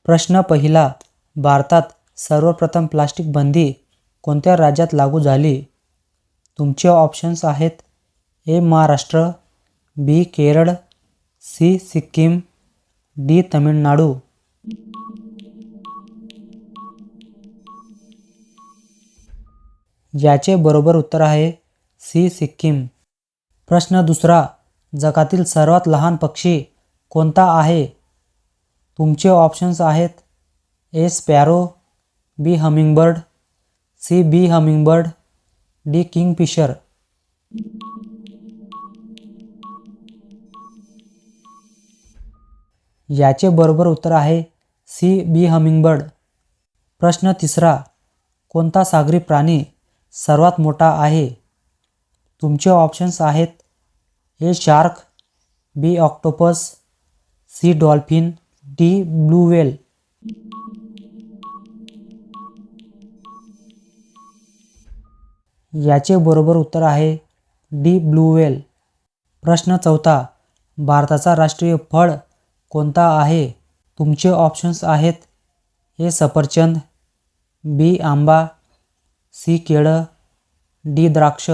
प्रश्न पहिला, भारतात सर्वप्रथम प्लास्टिक बंदी कोणत्या राज्यात लागू झाली? तुमचे ऑप्शन्स आहेत: ए. महाराष्ट्र, बी. केरळ, सी. सिक्कीम, डी. तमिळनाडू. याचे बरोबर उत्तर आहे सी. सिक्कीम. प्रश्न दुसरा, जगातील सर्वात लहान पक्षी कोणता आहे? तुमचे ऑप्शन्स आहेत: A. Sparrow, B. Hummingbird, C. B. Hummingbird, D. Kingfisher. याचे बरोबर उत्तर आहे सी. बी. हमिंगबर्ड. प्रश्न तिसरा, कोणता सागरी प्राणी सर्वात मोठा आहे? तुमचे ऑप्शन्स आहेत: A. Shark, B. Octopus, C. Dolphin, D. Blue whale. याचे बरोबर उत्तर आहे डी. Blue whale. प्रश्न चौथा, भारताचा राष्ट्रीय फळ कोणता आहे? तुमचे ऑप्शन्स आहेत: ए. सफरचंद, बी. आंबा, सी. केळं, डी. द्राक्ष.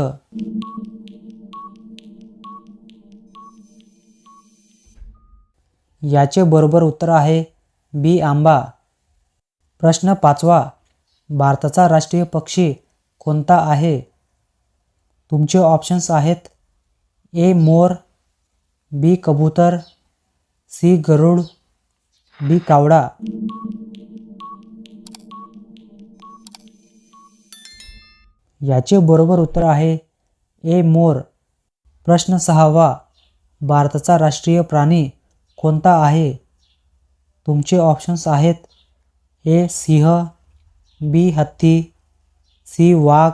याचे बरोबर उत्तर आहे बी. आंबा. प्रश्न पाचवा, भारताचा राष्ट्रीय पक्षी कोणता आहे? तुमचे ऑप्शन्स आहेत: ए. मोर, बी. कबूतर, सी. गरुड, डी. कावळा. याचे बरोबर उत्तर आहे ए. मोर. प्रश्न सहावा, भारताचा राष्ट्रीय प्राणी कोणता आहे? तुमचे ऑप्शन्स आहेत: ए. सिंह, बी. हत्ती, सी. वाघ,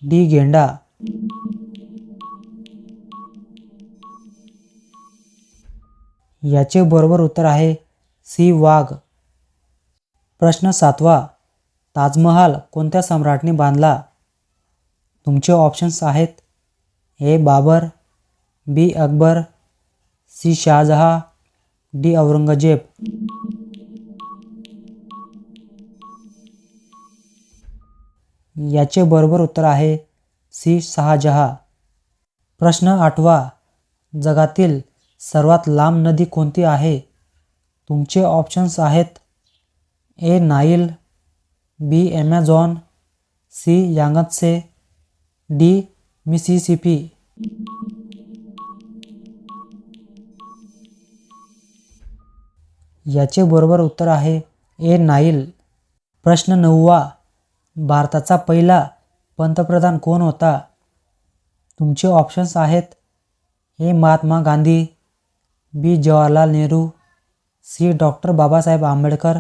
डी. गेंडा. याचे बरोबर उत्तर आहे सी. वाघ. प्रश्न सातवा, ताजमहाल कोणत्या सम्राटने बांधला? तुमचे ऑप्शन्स आहेत: ए. बाबर, बी. अकबर, सी. शहाजहा, डी. औरंगजेब. याचे बरोबर उत्तर आहे सी. शहाजहा. प्रश्न आठवा, जगातील सर्वात लांब नदी कोणती आहे? तुमचे ऑप्शन्स आहेत: A. Nile, B. Amazon, C. Yangtze, D. Mississippi. याचे बरोबर उत्तर आहे ए. नाईल. प्रश्न नववा, भारताचा पहिला पंतप्रधान कोण होता? तुमचे ऑप्शन्स आहेत: A. Mahatma Gandhi, B. Jawaharlal Nehru, C. Doctor Babasaheb Ambedkar,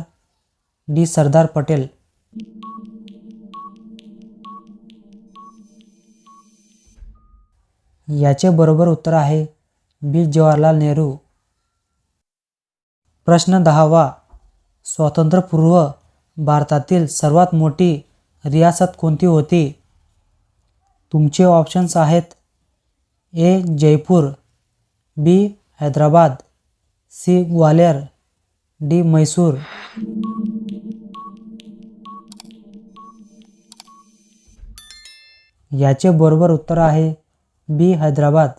D. Sardar Patel. याचे बरोबर उत्तर आहे बी. जवाहरलाल नेहरू. प्रश्न दहावा, स्वातंत्र्यपूर्व भारतातील सर्वात मोठी रियासत कोणती होती? तुमचे ऑप्शन्स आहेत: ए. जयपूर, बी. हैदराबाद, सी. ग्वाल्हेर, डी. म्हैसूर. याचे बरोबर उत्तर आहे बी. हैदराबाद.